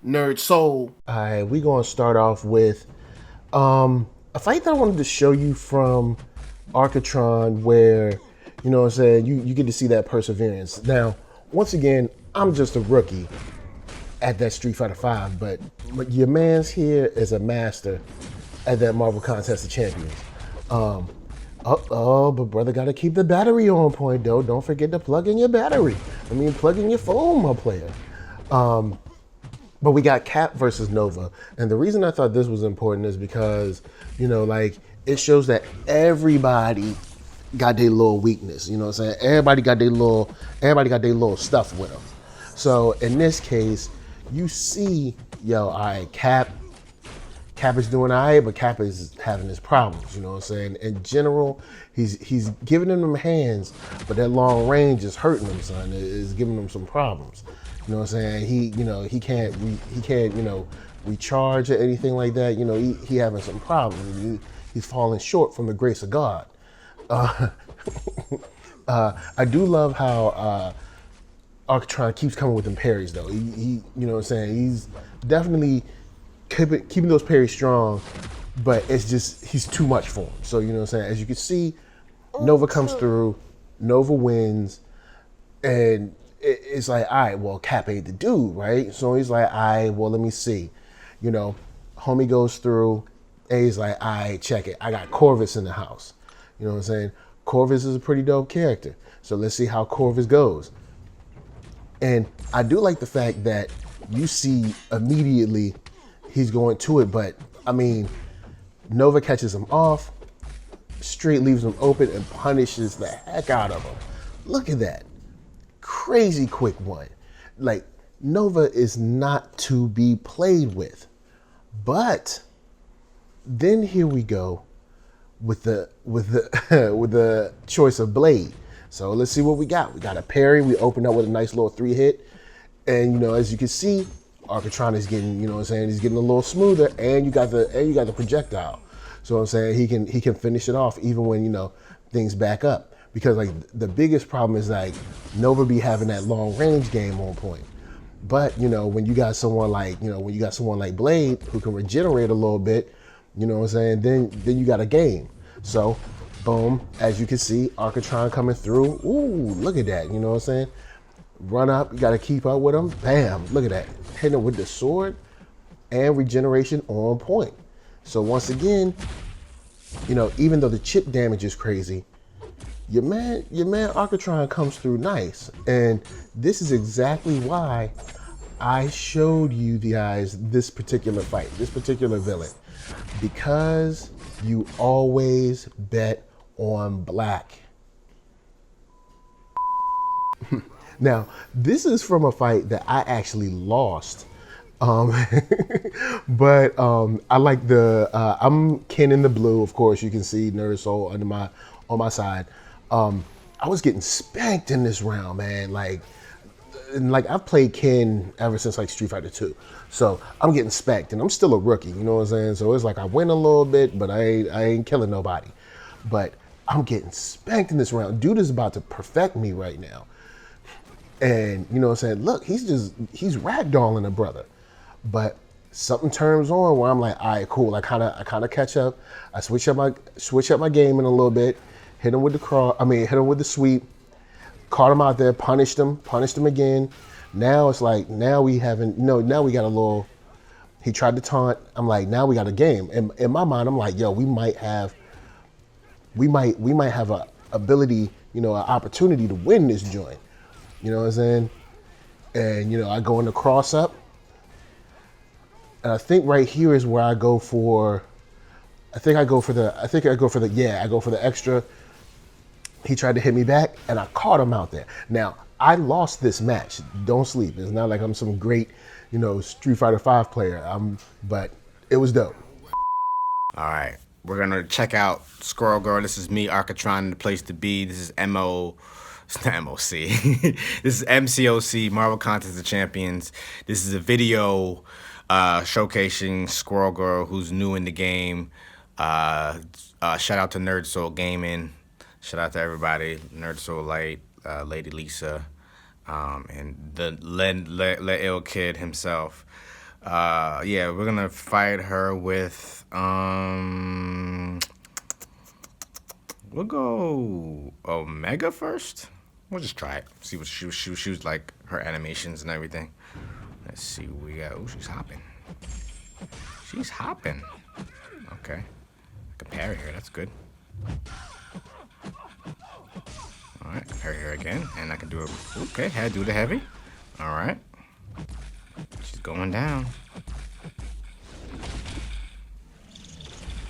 NERDSoul. Alright, we're gonna start off with a fight that I wanted to show you from ARCKATRON where, you know what I'm saying, you get to see that perseverance. Now, once again, I'm just a rookie at that Street Fighter 5, but your man's here is a master at that Marvel Contest of Champions. But brother gotta keep the battery on point though. Don't forget to plug in your battery. Plug in your phone, my player. But we got Cap versus Nova. And the reason I thought this was important is because, you know, like, it shows that everybody got their little weakness. You know what I'm saying? Everybody got their little stuff with them. So in this case, you see, yo, all right, Cap is doing all right, but Cap is having his problems, you know what I'm saying? In general, he's giving them hands, but that long range is hurting him, son. It is giving him some problems. You know what I'm saying? He can't recharge or anything like that. You know, he having some problems. He's falling short from the grace of God. I do love how ARCKATRON keeps coming with them parries though. He you know what I'm saying? He's definitely keeping those parries strong, but it's just, he's too much for him. So, you know what I'm saying? As you can see, Nova comes through, Nova wins, and it's like, all right, well, Cap ain't the dude, right? So he's like, all right, well, let me see. You know, homie goes through, and he's like, all right, check it. I got Corvus in the house. You know what I'm saying? Corvus is a pretty dope character. So let's see how Corvus goes. And I do like the fact that you see immediately he's going to it, but I mean, Nova catches him off, straight leaves him open and punishes the heck out of him. Look at that. Crazy quick one. Like, Nova is not to be played with. But then here we go with the with the choice of blade. So let's see what we got. We got a parry. We open up with a nice little 3-hit. And you know, as you can see, ARCKATRON is getting, you know what I'm saying, he's getting a little smoother, and you got the projectile. So I'm saying he can finish it off even when, you know, things back up. Because like the biggest problem is like Nova be having that long range game on point. But you know, when you got someone like, Blade who can regenerate a little bit, you know what I'm saying, then you got a game. So boom, as you can see, ARCKATRON coming through. Ooh, look at that, you know what I'm saying? Run up, you gotta keep up with him. Bam, look at that. Hitting him with the sword and regeneration on point. So once again, you know, even though the chip damage is crazy, your man ARCKATRON comes through nice. And this is exactly why I showed you guys this particular fight, this particular villain. Because you always bet on black. Now, this is from a fight that I actually lost. But I like I'm Ken in the blue, of course. You can see NERDSoul on my side. I was getting spanked in this round, man. Like I've played Ken ever since like Street Fighter 2. So I'm getting spanked, and I'm still a rookie, you know what I'm saying? So it's like I win a little bit, but I ain't killing nobody. But I'm getting spanked in this round. Dude is about to perfect me right now. And you know what I'm saying? Look, he's ragdolling a brother. But something turns on where I'm like, all right, cool. I kind of catch up. I switch up my game in a little bit. Hit him with the sweep. Caught him out there, punished him again. Now it's like, now we got a little, he tried to taunt. I'm like, now we got a game. And in my mind, I'm like, yo, we might have a ability, you know, an opportunity to win this joint. You know what I'm saying? And you know, I go in the cross up. And I think right here is where I go for the extra. He tried to hit me back, and I caught him out there. Now, I lost this match. Don't sleep. It's not like I'm some great, you know, Street Fighter 5 player. But it was dope. All right. We're going to check out Squirrel Girl. This is me, ARCKATRON, the place to be. This is It's not MOC. This is MCOC, Marvel Contest of Champions. This is a video showcasing Squirrel Girl, who's new in the game. Shout out to NERDSoul Gaming. Shout out to everybody, NERDSoul Light, Lady Lisa, and the Let Ill Kid himself. Yeah, we're gonna fight her with we'll go Omega first. We'll just try it. See what she was like, her animations and everything. Let's see what we got. Oh, she's hopping. She's hopping. Okay. I can parry her, that's good. Alright, parry her again. And I can do a okay, had to do the heavy. Alright. She's going down.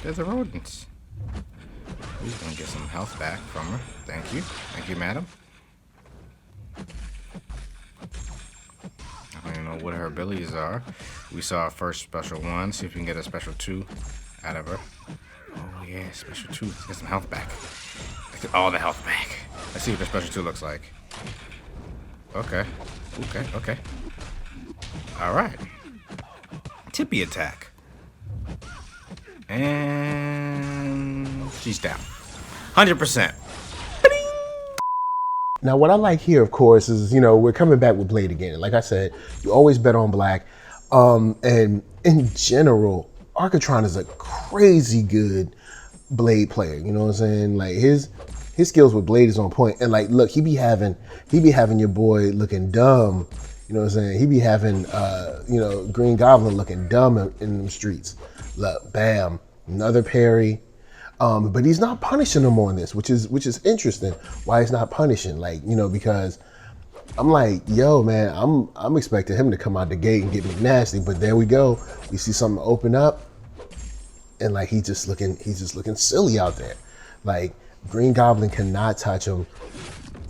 There's the rodents. He's gonna get some health back from her. Thank you. Thank you, madam. I don't even know what her abilities are. We saw our first special one. See if we can get a special 2 out of her. Oh yeah, special 2. Let's get some health back. Let's get all the health back. Let's see what the special 2 looks like. Okay. Okay, okay. Alright. Tippy attack. And she's down. 100%. Now, what I like here, of course, is, you know, we're coming back with Blade again. Like I said, you always bet on black. And in general, ARCKATRON is a crazy good Blade player. You know what I'm saying? Like his skills with Blade is on point. And like, look, he be having your boy looking dumb. You know what I'm saying? He be having, you know, Green Goblin looking dumb in the streets. Look, bam, another parry. But he's not punishing them on this, which is interesting. Why he's not punishing, like, you know, because I'm like, yo, man, I'm expecting him to come out the gate and get McNasty, but there we go. We see something open up, and like he's just looking silly out there. Like Green Goblin cannot touch him,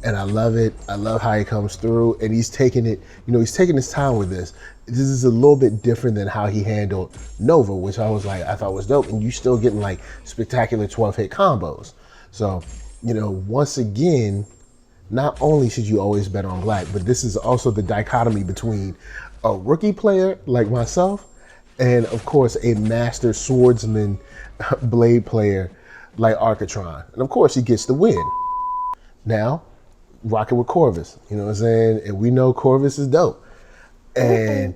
and I love it. I love how he comes through, and he's taking it. You know, he's taking his time with this. This is a little bit different than how he handled Nova, which I thought was dope. And you still getting like spectacular 12-hit combos. So, you know, once again, not only should you always bet on black, but this is also the dichotomy between a rookie player like myself and, of course, a master swordsman blade player like ARCKATRON. And, of course, he gets the win. Now, rocking with Corvus, you know what I'm saying? And we know Corvus is dope. And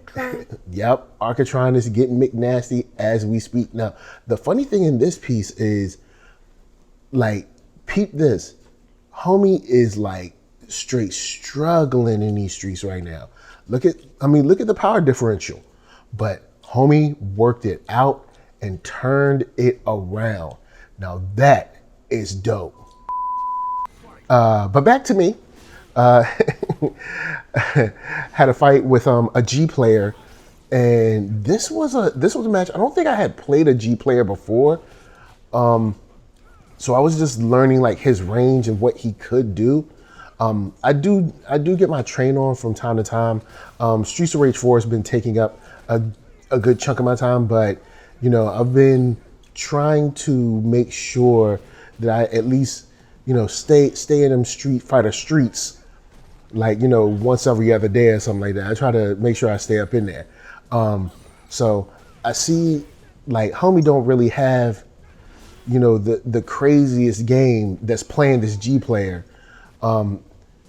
yep, ARCKATRON is getting McNasty as we speak. Now, the funny thing in this piece is, like, peep this. Homie is like straight struggling in these streets right now. Look at the power differential. But homie worked it out and turned it around. Now that is dope. But back to me. Had a fight with a G player, and this was a match. I don't think I had played a G player before, so I was just learning like his range and what he could do. I do get my train on from time to time. Streets of Rage 4 has been taking up a good chunk of my time, but you know, I've been trying to make sure that I at least, you know, stay in them Street Fighter streets, like, you know, once every other day or something like that. I try to make sure I stay up in there. So I see like homie don't really have, you know, the craziest game that's playing this G player.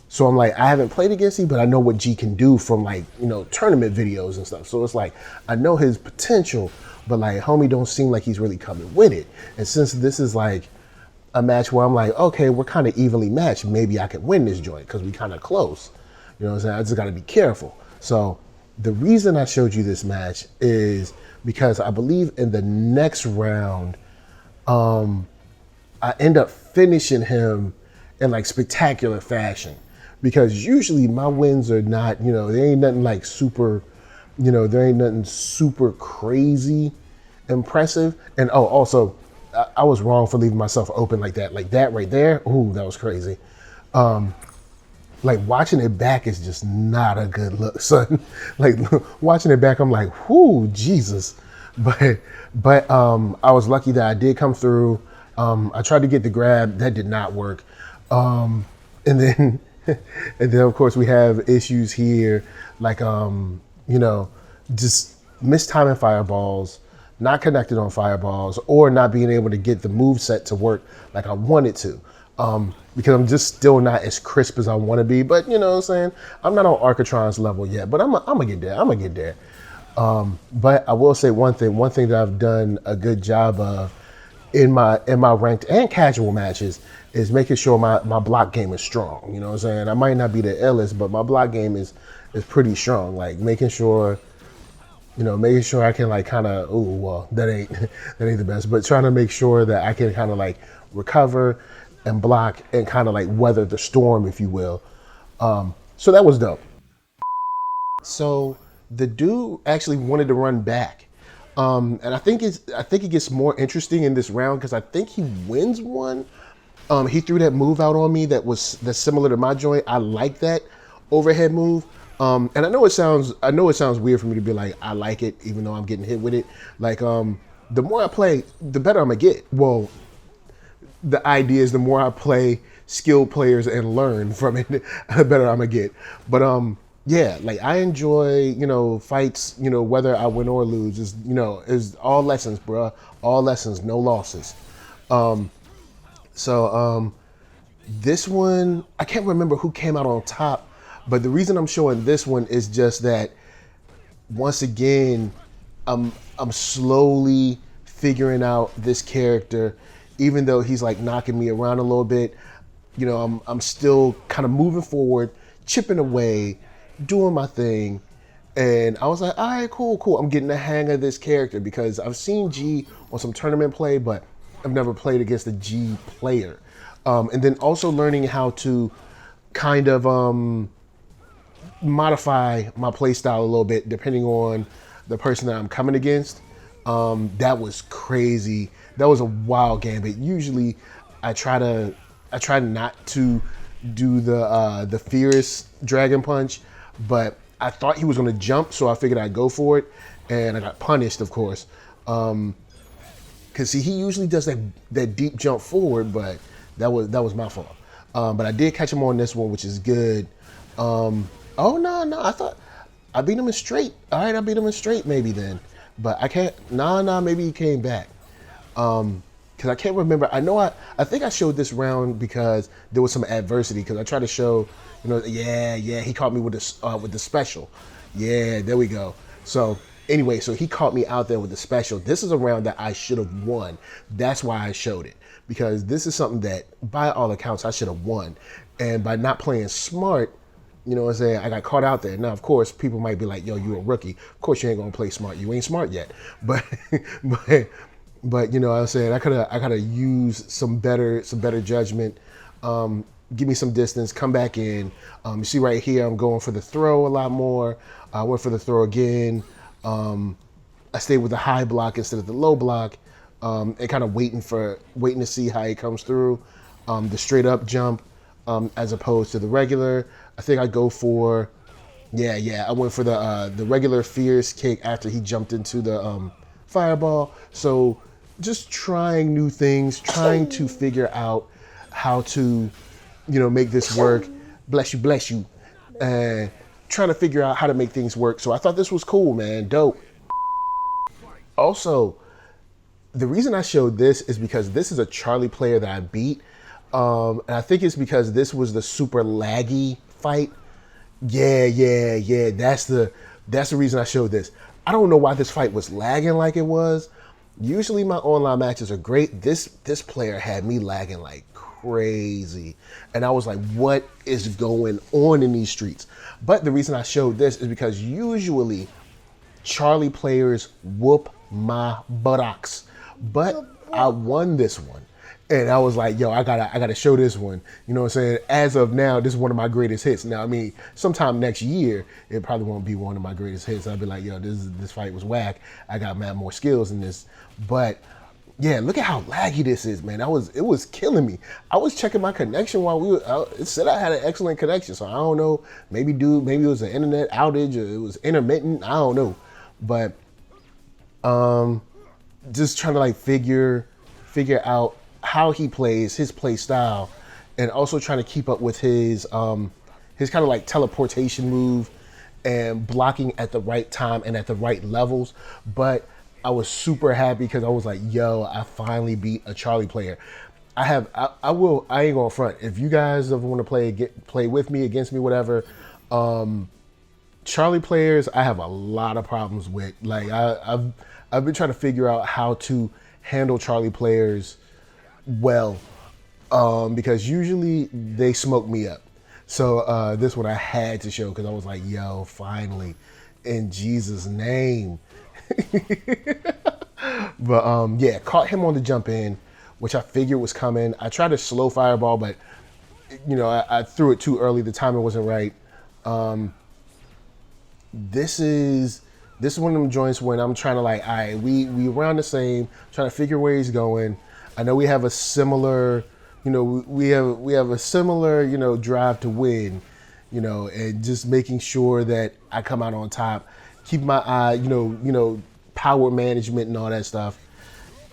So I'm like, I haven't played against him, but I know what G can do from like, you know, tournament videos and stuff. So it's like, I know his potential, but like homie don't seem like he's really coming with it. And since this is like a match where I'm like, okay, we're kind of evenly matched, maybe I could win this joint because we kind of close. You know what I'm saying? I just got to be careful. So the reason I showed you this match is because I believe in the next round, I end up finishing him in like spectacular fashion, because usually my wins are not, you know, there ain't nothing like super, you know, there ain't nothing super crazy impressive. And oh, also, I was wrong for leaving myself open like that right there. Ooh, that was crazy. Like watching it back is just not a good look, son. Like watching it back, I'm like, whoo, Jesus. But I was lucky that I did come through. I tried to get the grab, that did not work. And then of course we have issues here, like you know, just mistiming fireballs, not connected on fireballs, or not being able to get the move set to work like I wanted to. Because I'm just still not as crisp as I want to be. But you know what I'm saying? I'm not on ARCKATRON's level yet, but I'm gonna get there. But I will say one thing that I've done a good job of in my ranked and casual matches is making sure my block game is strong. You know what I'm saying? I might not be the illest, but my block game is pretty strong. Like making sure I can like kind of, oh, well, that ain't the best, but trying to make sure that I can kind of like recover and block and kind of like weather the storm, if you will. So that was dope. So the dude actually wanted to run back. And I think it gets more interesting in this round because I think he wins one. He threw that move out on me that's similar to my joint. I like that overhead move. And I know it sounds weird for me to be like, I like it, even though I'm getting hit with it. Like, the more I play, the better I'm gonna get. Well, the idea is the more I play skilled players and learn from it, the better I'm gonna get. But yeah, like I enjoy, fights, whether I win or lose is all lessons, bruh. All lessons, no losses. So this one, I can't remember who came out on top, but the reason I'm showing this one is just that once again, I'm slowly figuring out this character, even though he's like knocking me around a little bit. I'm still kind of moving forward, chipping away, doing my thing. And I was like, all right, cool. I'm getting the hang of this character because I've seen G on some tournament play, but I've never played against a G player. And then also learning how to kind of modify my play style a little bit depending on the person that I'm coming against. That was crazy. That was a wild gambit. Usually I try not to do the fierce dragon punch, but I thought he was gonna jump, so I figured I'd go for it, and I got punished, of course. Cause see, he usually does that deep jump forward, but that was my fault. But I did catch him on this one, which is good. Oh no, I thought I beat him in straight. All right, I beat him in straight maybe then, but I can't. Maybe he came back. Cause I can't remember. I think I showed this round because there was some adversity. Cause I tried to show, he caught me with the special. Yeah, there we go. So anyway, so he caught me out there with the special. This is a round that I should have won. That's why I showed it, because this is something that by all accounts I should have won. And by not playing smart, you know what I'm saying, I got caught out there. Now, of course, people might be like, yo, you a rookie. Of course you ain't gonna play smart. You ain't smart yet. But you know what I'm saying, I coulda used some better judgment. Give me some distance, come back in. You see right here, I'm going for the throw a lot more. I went for the throw again. I stayed with the high block instead of the low block, and kind of waiting to see how he comes through. The straight up jump, as opposed to the regular. I think I go for, I went for the regular fierce kick after he jumped into the fireball. So just trying new things, trying to figure out how to, make this work. Bless you. And trying to figure out how to make things work. So I thought this was cool, man. Dope. Also, the reason I showed this is because this is a Charlie player that I beat. And I think it's because this was the super laggy fight. Yeah. That's the reason I showed this. I don't know why this fight was lagging like it was. Usually my online matches are great. This player had me lagging like crazy. And I was like, what is going on in these streets? But the reason I showed this is because usually Charlie players whoop my buttocks. But I won this one. And I was like, yo, I gotta show this one. You know what I'm saying? As of now, this is one of my greatest hits. Now, I mean, sometime next year, it probably won't be one of my greatest hits. I'll be like, yo, this fight was whack. I got mad more skills in this. But yeah, look at how laggy this is, man. It was killing me. I was checking my connection while it said I had an excellent connection. So I don't know. Maybe it was an internet outage or it was intermittent. I don't know. But just trying to like figure out how he plays, his play style, and also trying to keep up with his kind of like teleportation move and blocking at the right time and at the right levels. But I was super happy because I was like, yo, I finally beat a Charlie player. I ain't gonna front. If you guys ever want to play with me, against me, whatever, Charlie players, I have a lot of problems with. Like I've been trying to figure out how to handle Charlie players well, because usually they smoke me up. So this one I had to show because I was like, yo, finally, in Jesus' name. But yeah, caught him on the jump in, which I figured was coming. I tried to slow fireball, but I threw it too early. The timing wasn't right. This is one of them joints when I'm trying to like, all right, we around the same, trying to figure where he's going. I know we have a similar, we have a similar, drive to win, and just making sure that I come out on top, keep my eye, power management and all that stuff,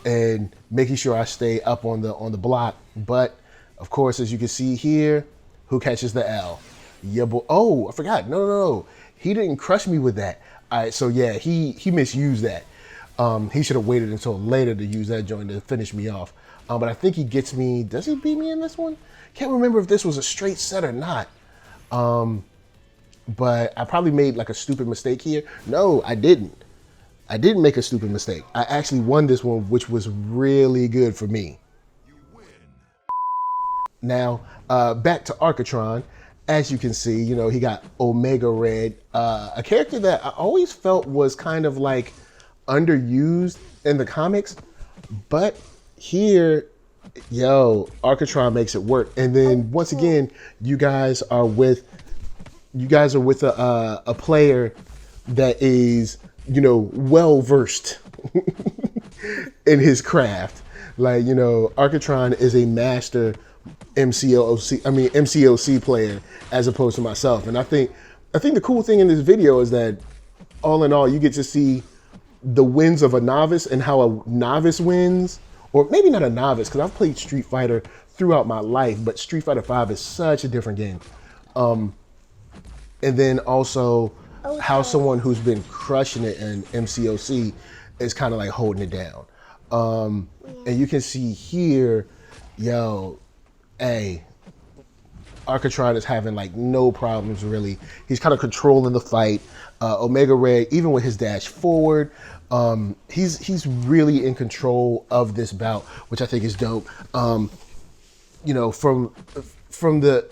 and making sure I stay up on the block. But of course, as you can see here, who catches the L? Yeah, boy. Oh, I forgot. No. He didn't crush me with that. All right, so yeah, he misused that. He should have waited until later to use that joint to finish me off. But I think he gets me. Does he beat me in this one? Can't remember if this was a straight set or not. But I probably made like a stupid mistake here. No, I didn't. I didn't make a stupid mistake. I actually won this one, which was really good for me. Now, back to ARCKATRON. As you can see, he got Omega Red, a character that I always felt was kind of like underused in the comics, but here, ARCKATRON makes it work. And then once again, you guys are with a player that is, well versed in his craft. Like, ARCKATRON is a master MCOC player as opposed to myself. And I think the cool thing in this video is that all in all, you get to see the wins of a novice and how a novice wins, or maybe not a novice, because I've played Street Fighter throughout my life, but Street Fighter 5 is such a different game. And then also how someone who's been crushing it in MCOC is kind of like holding it down. And you can see here, ARCKATRON is having like no problems really. He's kind of controlling the fight. Omega Red, even with his dash forward, he's really in control of this bout, which I think is dope. From the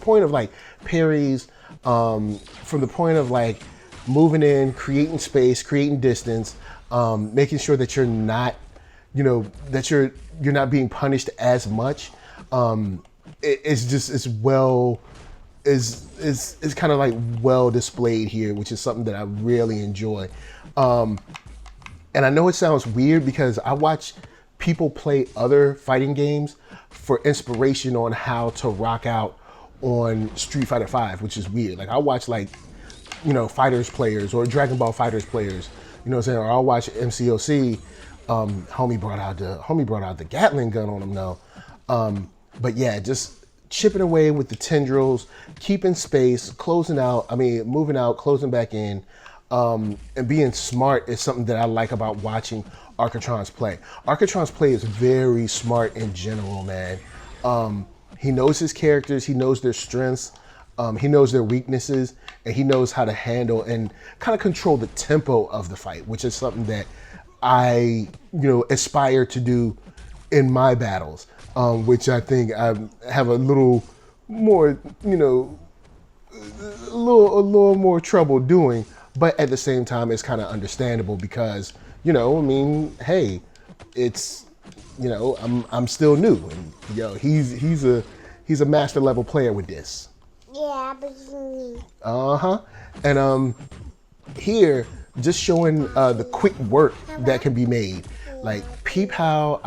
point of like parries, from the point of like moving in, creating space, creating distance, making sure that you're not, that you're not being punished as much. It's kind of like well displayed here, which is something that I really enjoy. And I know it sounds weird because I watch people play other fighting games for inspiration on how to rock out on Street Fighter 5, which is weird. Like I watch Fighters players or Dragon Ball Fighters players, or I'll watch MCOC. Homie brought out the Gatling gun on him now. But yeah, just chipping away with the tendrils, keeping space, moving out, closing back in, and being smart is something that I like about watching ARCKATRON's play. ARCKATRON's play is very smart in general, man. He knows his characters, he knows their strengths, he knows their weaknesses, and he knows how to handle and kind of control the tempo of the fight, which is something that I, aspire to do in my battles, which I think I have a little more, a little more trouble doing. But at the same time, it's kind of understandable because, hey, it's, I'm still new, and he's a master level player with this. Yeah, but and here, just showing the quick work that can be made. Like peep how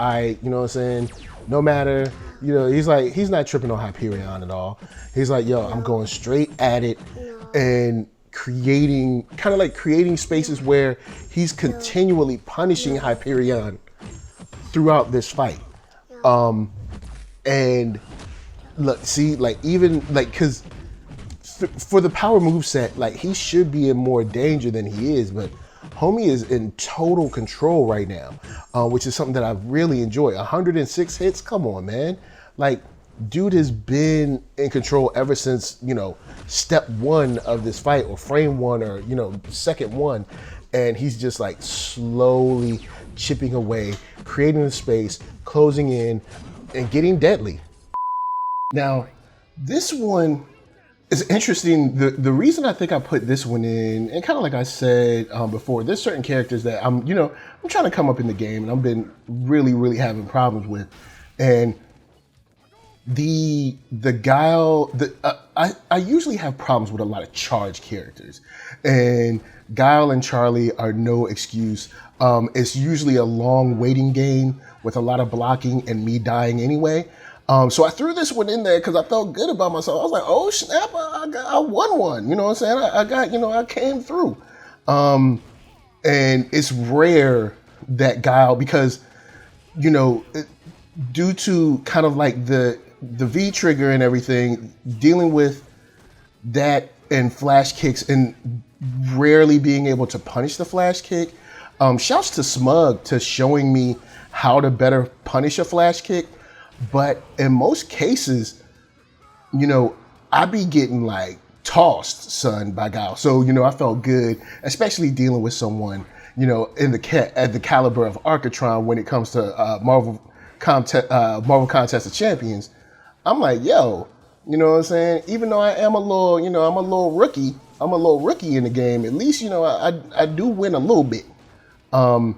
no matter, he's not tripping on Hyperion at all. He's like, I'm going straight at it and creating spaces where he's continually punishing Hyperion throughout this fight. And look, see, cause for the power moveset, he should be in more danger than he is, but homie is in total control right now, which is something that I really enjoy. 106 hits, come on, man. dude has been in control ever since, you know, step one of this fight, or frame one, or, you know, second one. And he's just like slowly chipping away, creating the space, closing in, and getting deadly. Now, this one is interesting. The reason I think I put this one in, and kind of like I said before, there's certain characters that I'm trying to come up in the game, and I've been really having problems with. And the Guile, I usually have problems with a lot of charge characters, and Guile and Charlie are no excuse. It's usually a long waiting game with a lot of blocking and me dying anyway. So I threw this one in there because I felt good about myself. I was like, oh snap, I won one. You know what I'm saying? I came through. And it's rare that Guile, because, you know, due to kind of like the V trigger and everything, dealing with that and flash kicks and rarely being able to punish the flash kick. Shouts to Smug to showing me how to better punish a flash kick. But in most cases, you know, I be getting like tossed, son, by Guile. So, you know, I felt good, especially dealing with someone, you know, at the caliber of ARCKATRON when it comes to Marvel Contest of Champions. I'm like, yo, you know what I'm saying? Even though I am a little, you know, I'm a little rookie in the game, at least, you know, I do win a little bit. And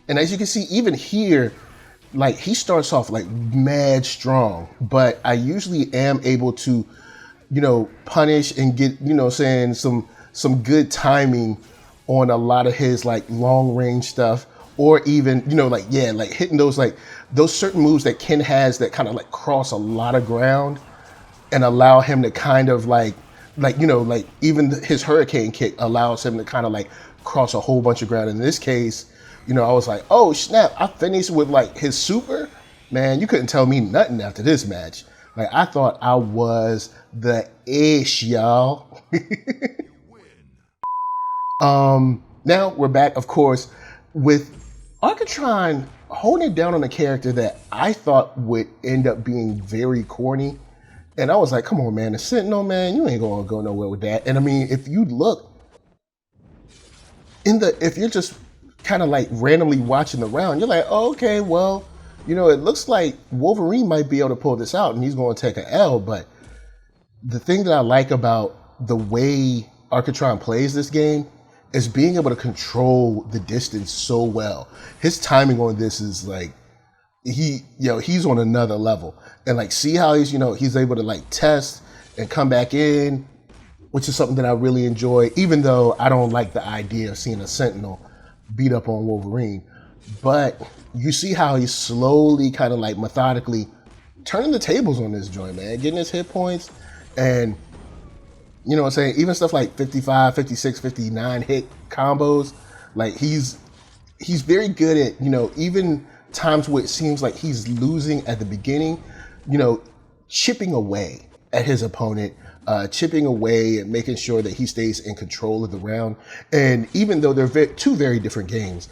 as you can see, even here, like, he starts off like mad strong, but I usually am able to, you know, punish and get, you know, saying some good timing on a lot of his like long range stuff, or even, you know, like, yeah, like hitting those certain moves that Ken has that kind of like cross a lot of ground and allow him to kind of like, you know, like even his hurricane kick allows him to kind of like cross a whole bunch of ground. In this case, you know, I was like, oh snap, I finished with like his super. Man, you couldn't tell me nothing after this match. Like, I thought I was the ish, y'all. Now we're back, of course, with ARCKATRON holding it down on a character that I thought would end up being very corny. And I was like, come on, man, the Sentinel, man, you ain't gonna go nowhere with that. And I mean, if you look, if you're just kind of like randomly watching the round, you're like, oh, okay, well, you know, it looks like Wolverine might be able to pull this out and he's going to take an L. But the thing that I like about the way ARCKATRON plays this game is being able to control the distance so well. His timing on this is like, he's on another level. And like, see how he's able to like test and come back in, which is something that I really enjoy, even though I don't like the idea of seeing a Sentinel beat up on Wolverine. But you see how he's slowly kind of like methodically turning the tables on this joint, man, getting his hit points. And you know what I'm saying, even stuff like 55, 56, 59 hit combos, like he's very good at, you know, even times where it seems like he's losing at the beginning, you know, chipping away at his opponent, chipping away and making sure that he stays in control of the round. And even though they're two very different games,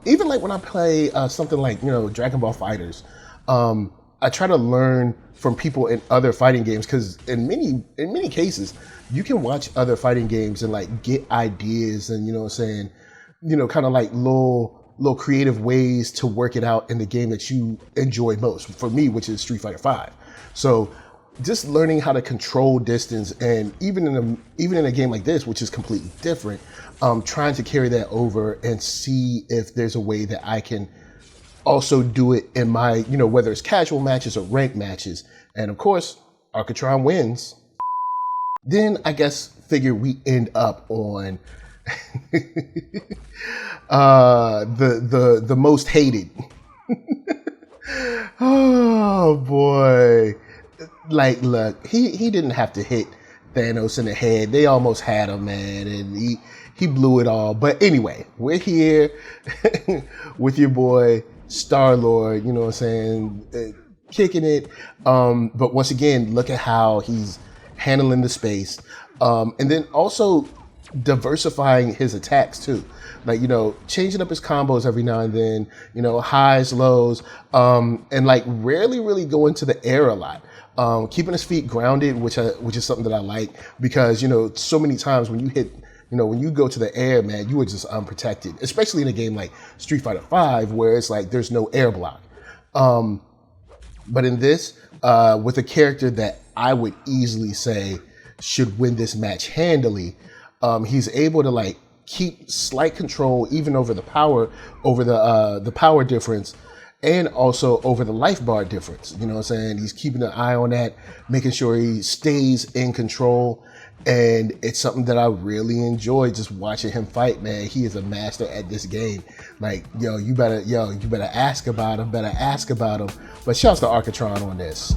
even like when I play something like, you know, Dragon Ball Fighters, I try to learn from people in other fighting games, because in many cases you can watch other fighting games and like get ideas and, you know what I'm saying, you know, kind of like little creative ways to work it out in the game that you enjoy most. For me, which is Street Fighter V. So just learning how to control distance, and even in a game like this, which is completely different, trying to carry that over and see if there's a way that I can also do it in my, you know, whether it's casual matches or ranked matches. And of course, ARCKATRON wins. Then I guess figure we end up on the most hated. Oh boy. Like, look, he didn't have to hit Thanos in the head. They almost had him, man, and he blew it all. But anyway, we're here with your boy Star-Lord, you know what I'm saying, kicking it. But once again, look at how he's handling the space. And then also diversifying his attacks too. Like, you know, changing up his combos every now and then, you know, highs, lows, and like rarely really go into the air a lot. Keeping his feet grounded, which is something that I like, because, you know, so many times when you hit, you know, when you go to the air, man, you are just unprotected, especially in a game like Street Fighter V, where it's like there's no air block. But in this, with a character that I would easily say should win this match handily, he's able to like keep slight control even over the power, the power difference, and also over the life bar difference. You know what I'm saying? He's keeping an eye on that, making sure he stays in control. And it's something that I really enjoy just watching him fight, man. He is a master at this game. Like, you better ask about him, But shouts to ARCKATRON on this.